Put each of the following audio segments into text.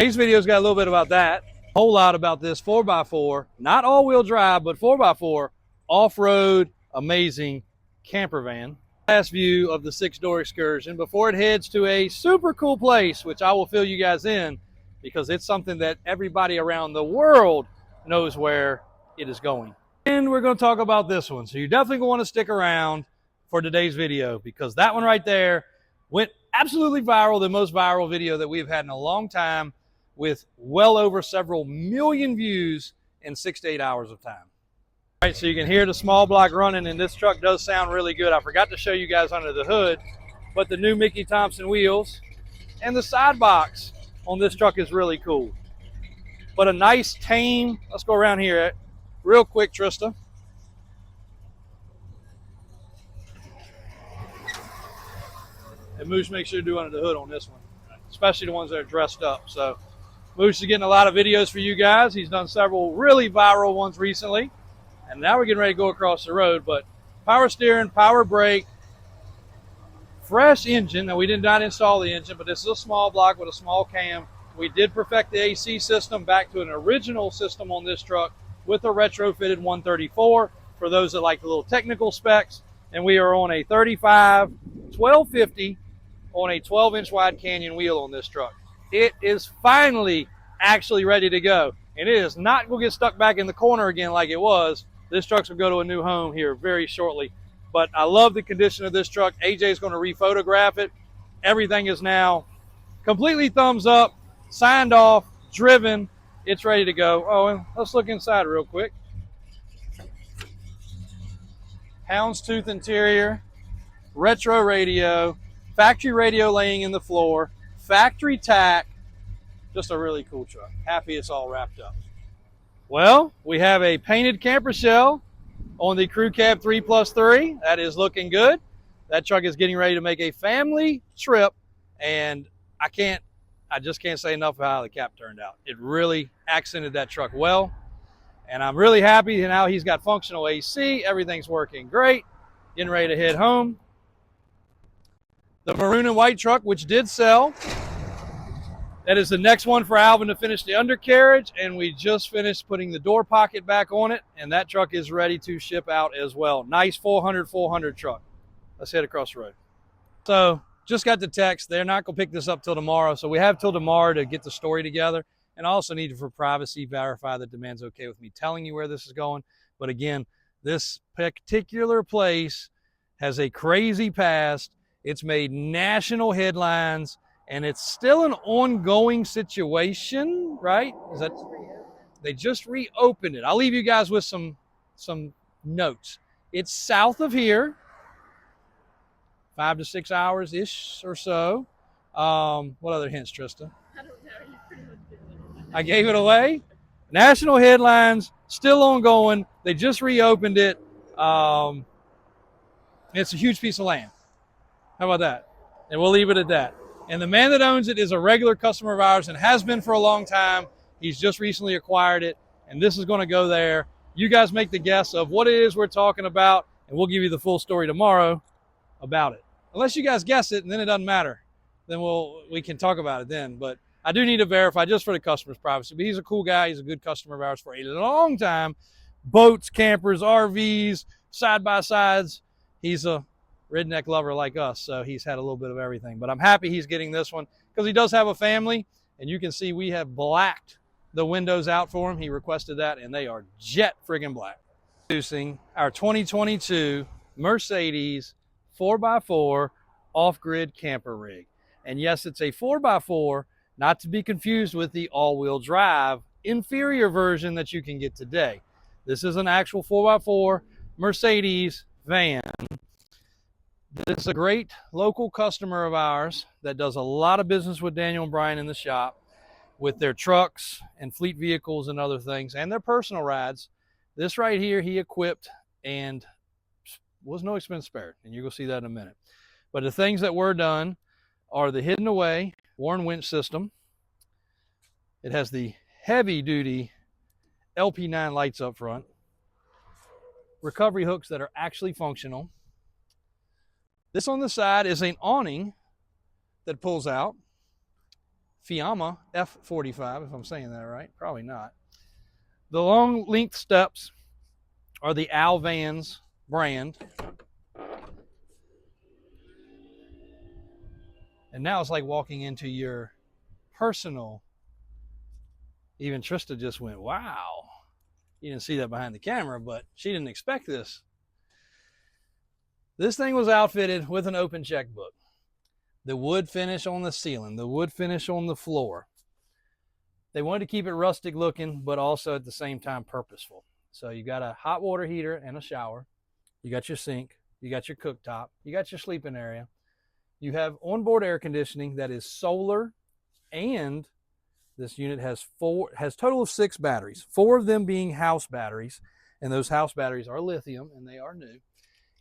Today's video's got a little bit about that, a whole lot about this 4x4, not all-wheel drive, but 4x4 off-road amazing camper van. Last view of the 6-door Excursion before it heads to a super cool place, which I will fill you guys in because it's something that everybody around the world knows where it is going. And we're going to talk about this one, so you're definitely going to want to stick around for today's video because that one right there went absolutely viral, the most viral video that we've had in a long time, with well over several million views in 6 to 8 hours of time. All right, so you can hear the small block running, and this truck does sound really good. I forgot to show you guys under the hood, but the new Mickey Thompson wheels and the side box on this truck is really cool. But a nice tame, let's go around here real quick, Trista. And Moose makes sure to do under the hood on this one, especially the ones that are dressed up. So Moose is getting a lot of videos for you guys. He's done several really viral ones recently. And now we're getting ready to go across the road. But power steering, power brake, fresh engine. Now we did not install the engine, but this is a small block with a small cam. We did perfect the AC system back to an original system on this truck with a retrofitted 134 for those that like the little technical specs. And we are on a 35 1250 on a 12-inch wide Canyon wheel on this truck. It is finally actually ready to go. And it is not going to get stuck back in the corner again like it was. This truck's going to go to a new home here very shortly. But I love the condition of this truck. AJ is going to re-photograph it. Everything is now completely thumbs up, signed off, driven. It's ready to go. Oh, and let's look inside real quick. Houndstooth interior, retro radio, factory radio laying in the floor, factory tack. Just a really cool truck. Happy it's all wrapped up. Well, we have a painted camper shell on the Crew Cab 3+3. That is looking good. That truck is getting ready to make a family trip, and I just can't say enough about how the cap turned out. It really accented that truck well, and I'm really happy now he's got functional AC. Everything's working great. Getting ready to head home. The maroon and white truck, which did sell, that is the next one for Alvin to finish the undercarriage, and we just finished putting the door pocket back on it, and that truck is ready to ship out as well. Nice 400 truck. Let's head across the road. So just got the text. They're not going to pick this up till tomorrow, so we have till tomorrow to get the story together, and I also need to, for privacy, verify that the man's okay with me telling you where this is going. But again, this particular place has a crazy past. It's made national headlines, and it's still an ongoing situation, right? They just reopened it. I'll leave you guys with some notes. It's south of here, 5 to 6 hours-ish or so. What other hints, Trista? I don't know. You pretty much did it. I gave it away. National headlines, still ongoing. They just reopened it. It's a huge piece of land. How about that? And we'll leave it at that. And the man that owns it is a regular customer of ours and has been for a long time. He's just recently acquired it, and this is going to go there. You guys make the guess of what it is we're talking about, and we'll give you the full story tomorrow about it. Unless you guys guess it, and then it doesn't matter. Then we can talk about it then. But I do need to verify just for the customer's privacy. But he's a cool guy. He's a good customer of ours for a long time. Boats, campers, RVs, side-by-sides. He's a redneck lover like us, so he's had a little bit of everything. But I'm happy he's getting this one because he does have a family, and you can see we have blacked the windows out for him. He requested that, and they are jet friggin' black. Introducing our 2022 Mercedes 4x4 off-grid camper rig. And yes, it's a 4x4, not to be confused with the all-wheel drive inferior version that you can get today. This is an actual 4x4 Mercedes van. This is a great local customer of ours that does a lot of business with Daniel and Brian in the shop with their trucks and fleet vehicles and other things and their personal rides. This right here he equipped and was no expense spared, and you're going to see that in a minute. But the things that were done are the hidden away Warn winch system. It has the heavy duty LP9 lights up front, recovery hooks that are actually functional. This on the side is an awning that pulls out. Fiamma F45, if I'm saying that right. Probably not. The long length steps are the Alvans brand. And now it's like walking into your personal. Even Trista just went, wow. You didn't see that behind the camera, but she didn't expect this. This thing was outfitted with an open checkbook. The wood finish on the ceiling, the wood finish on the floor. They wanted to keep it rustic looking, but also at the same time purposeful. So you got a hot water heater and a shower. You got your sink. You got your cooktop. You got your sleeping area. You have onboard air conditioning that is solar, and this unit has total of 6 batteries, 4 of them being house batteries, and those house batteries are lithium and they are new.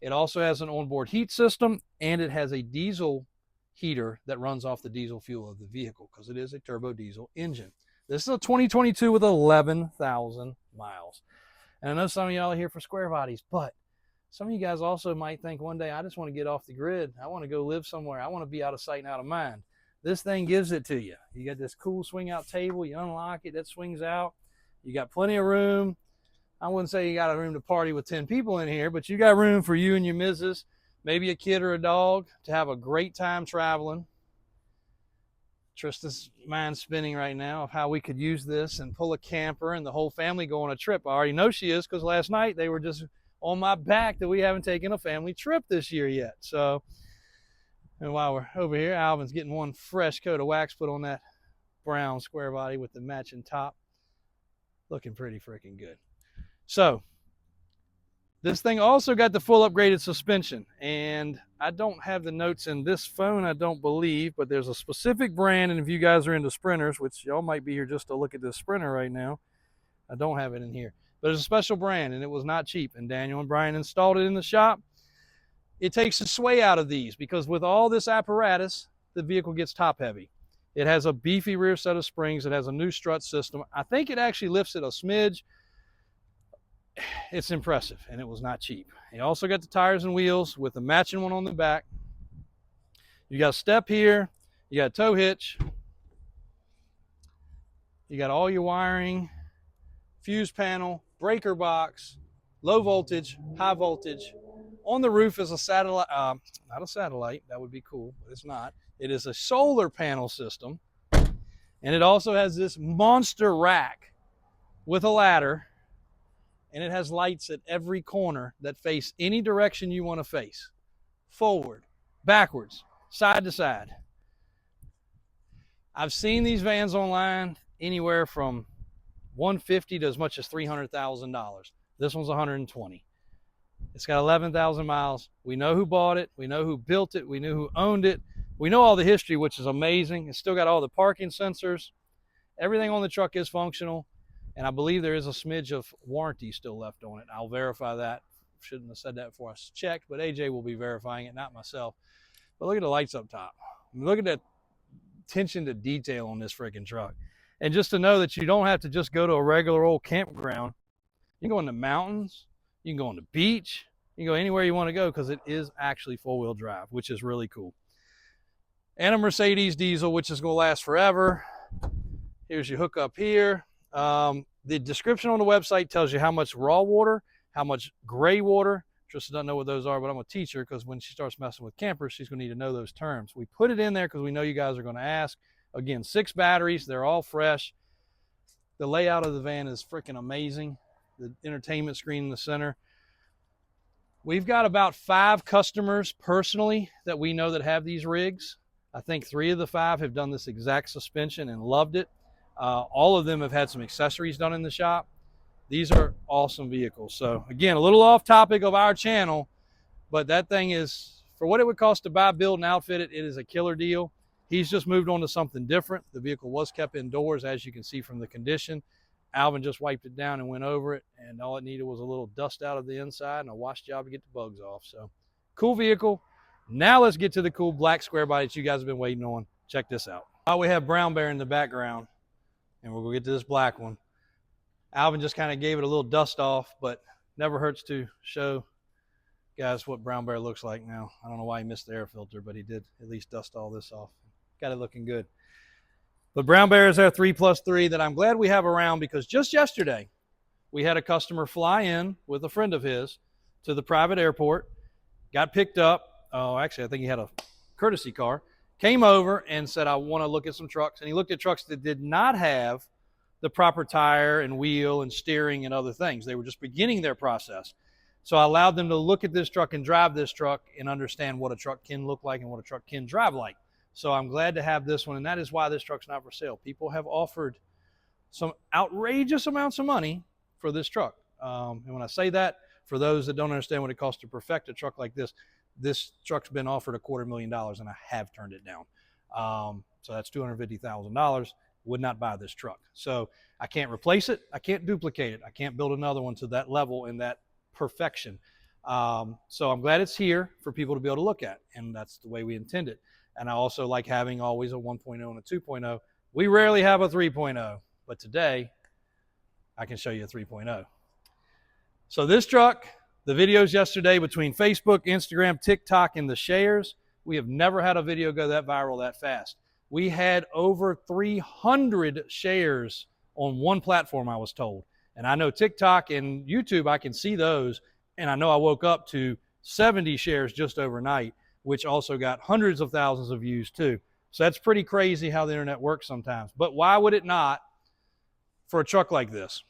It also has an onboard heat system, and it has a diesel heater that runs off the diesel fuel of the vehicle because it is a turbo diesel engine. This is a 2022 with 11,000 miles. And I know some of y'all are here for square bodies, but some of you guys also might think one day, I just want to get off the grid. I want to go live somewhere. I want to be out of sight and out of mind. This thing gives it to you. You got this cool swing out table. You unlock it, that swings out. You got plenty of room. I wouldn't say you got a room to party with 10 people in here, but you got room for you and your missus, maybe a kid or a dog, to have a great time traveling. Trista's mind's spinning right now of how we could use this and pull a camper and the whole family go on a trip. I already know she is because last night they were just on my back that we haven't taken a family trip this year yet. So, and while we're over here, Alvin's getting one fresh coat of wax put on that brown square body with the matching top. Looking pretty freaking good. So, this thing also got the full upgraded suspension, and I don't have the notes in this phone, I don't believe, but there's a specific brand, and if you guys are into sprinters, which y'all might be here just to look at this sprinter right now, I don't have it in here, but there's a special brand, and it was not cheap, and Daniel and Brian installed it in the shop. It takes the sway out of these, because with all this apparatus, the vehicle gets top heavy. It has a beefy rear set of springs, it has a new strut system. I think it actually lifts it a smidge. It's impressive, and it was not cheap. You also got the tires and wheels with the matching one on the back. You got a step here. You got a tow hitch. You got all your wiring, fuse panel, breaker box, low voltage, high voltage. On the roof is a satellite, not a satellite, that would be cool, but it's not. It is a solar panel system, and it also has this monster rack with a ladder. And it has lights at every corner that face any direction you want to face. Forward, backwards, side to side. I've seen these vans online anywhere from $150,000 to as much as $300,000. This one's $120,000. It's got 11,000 miles. We know who bought it. We know who built it. We know who owned it. We know all the history, which is amazing. It's still got all the parking sensors. Everything on the truck is functional. And I believe there is a smidge of warranty still left on it. I'll verify that. Shouldn't have said that before I checked, but AJ will be verifying it, not myself. But look at the lights up top. Look at that attention to detail on this freaking truck. And just to know that you don't have to just go to a regular old campground. You can go in the mountains. You can go on the beach. You can go anywhere you want to go because it is actually four-wheel drive, which is really cool. And a Mercedes diesel, which is going to last forever. Here's your hookup here. The description on the website tells you how much raw water, how much gray water. Trista doesn't know what those are, but I'm going to teach her because when she starts messing with campers, she's going to need to know those terms. We put it in there because we know you guys are going to ask. Again, 6 batteries. They're all fresh. The layout of the van is freaking amazing. The entertainment screen in the center. We've got about 5 customers personally that we know that have these rigs. I think 3 of the 5 have done this exact suspension and loved it. All of them have had some accessories done in the shop. These are awesome vehicles. So again, a little off topic of our channel, but that thing is, for what it would cost to buy, build, and outfit it, it is a killer deal. He's just moved on to something different. The vehicle was kept indoors, as you can see from the condition. Alvin just wiped it down and went over it, and all it needed was a little dust out of the inside and a wash job to get the bugs off. So cool vehicle. Now let's get to the cool black square body that you guys have been waiting on. Check this out. While we have Brown Bear in the background, and we'll go get to this black one. Alvin just kind of gave it a little dust off, but never hurts to show guys what Brown Bear looks like now. I don't know why he missed the air filter, but he did at least dust all this off. Got it looking good. But Brown Bear is our 3+3 that I'm glad we have around, because just yesterday we had a customer fly in with a friend of his to the private airport, got picked up. Oh, actually, I think he had a courtesy car. Came over and said, I want to look at some trucks. And he looked at trucks that did not have the proper tire and wheel and steering and other things. They were just beginning their process. So I allowed them to look at this truck and drive this truck and understand what a truck can look like and what a truck can drive like. So I'm glad to have this one, and that is why this truck's not for sale. People have offered some outrageous amounts of money for this truck. And when I say that, for those that don't understand what it costs to perfect a truck like this truck's been offered $250,000, and I have turned it down. So that's $250,000. Would not buy this truck. So I can't replace it. I can't duplicate it. I can't build another one to that level and that perfection. So I'm glad it's here for people to be able to look at, and that's the way we intend it. And I also like having always a 1.0 and a 2.0. We rarely have a 3.0, but today I can show you a 3.0. So this truck, the videos yesterday between Facebook, Instagram, TikTok, and the shares, we have never had a video go that viral that fast. We had over 300 shares on one platform, I was told. And I know TikTok and YouTube, I can see those. And I know I woke up to 70 shares just overnight, which also got hundreds of thousands of views too. So that's pretty crazy how the internet works sometimes. But why would it not for a truck like this?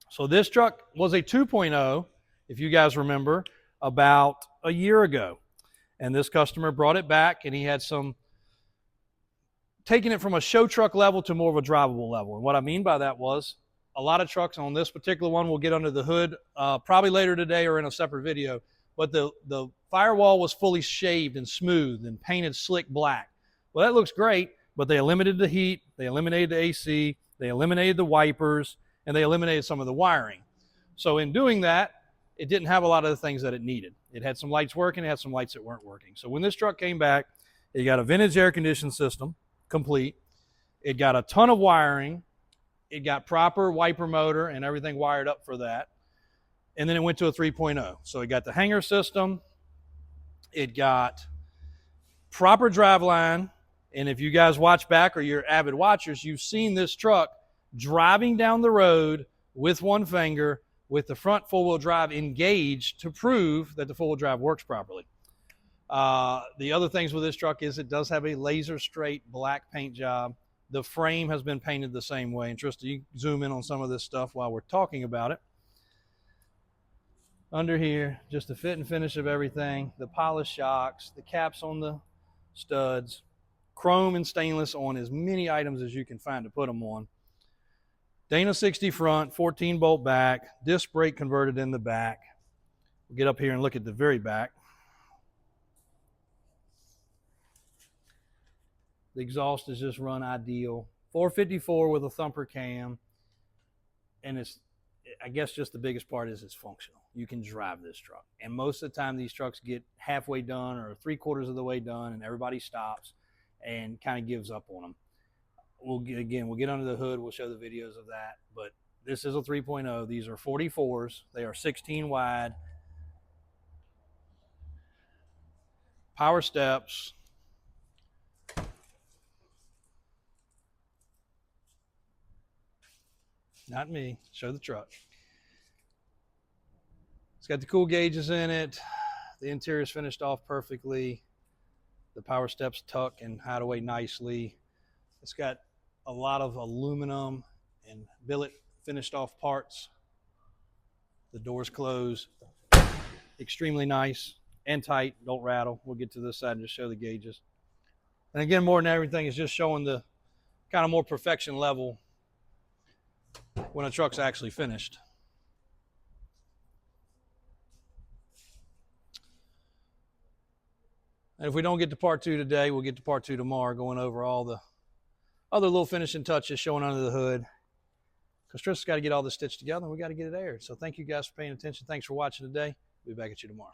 So this truck was a 2.0, if you guys remember, about a year ago. And this customer brought it back, and he had taking it from a show truck level to more of a drivable level. And what I mean by that was, a lot of trucks on this particular one will get under the hood probably later today or in a separate video. But the firewall was fully shaved and smooth and painted slick black. Well, that looks great, but they eliminated the heat, they eliminated the AC, they eliminated the wipers, and they eliminated some of the wiring. So in doing that, it didn't have a lot of the things that it needed. It had some lights working, it had some lights that weren't working. So when this truck came back, it got a vintage air conditioning system, complete. It got a ton of wiring. It got proper wiper motor and everything wired up for that. And then it went to a 3.0. So it got the hanger system. It got proper drive line. And if you guys watch back or you're avid watchers, you've seen this truck driving down the road with one finger with the front four-wheel drive engaged to prove that the four-wheel drive works properly. The other things with this truck is it does have a laser straight black paint job. The frame has been painted the same way. And Trista, you zoom in on some of this stuff while we're talking about it. Under here, just the fit and finish of everything, the polished shocks, the caps on the studs, chrome and stainless on as many items as you can find to put them on. Dana 60 front, 14 bolt back, disc brake converted in the back. We'll get up here and look at the very back. The exhaust is just run ideal. 454 with a thumper cam. And it's, I guess just the biggest part is it's functional. You can drive this truck. And most of the time these trucks get halfway done or 3/4 of the way done and everybody stops and kind of gives up on them. We'll get under the hood. We'll show the videos of that. But this is a 3.0. These are 44s. They are 16 wide. Power steps. Not me. Show the truck. It's got the cool gauges in it. The interior is finished off perfectly. The power steps tuck and hide away nicely. It's got a lot of aluminum and billet finished off parts. The doors close. Extremely nice and tight. Don't rattle. We'll get to this side and just show the gauges. And again, more than everything, is just showing the kind of more perfection level when a truck's actually finished. And if we don't get to part 2 today, we'll get to part 2 tomorrow, going over all the other little finishing touches showing under the hood. Because Tristan's got to get all this stitched together and we got to get it aired. So thank you guys for paying attention. Thanks for watching today. We'll be back at you tomorrow.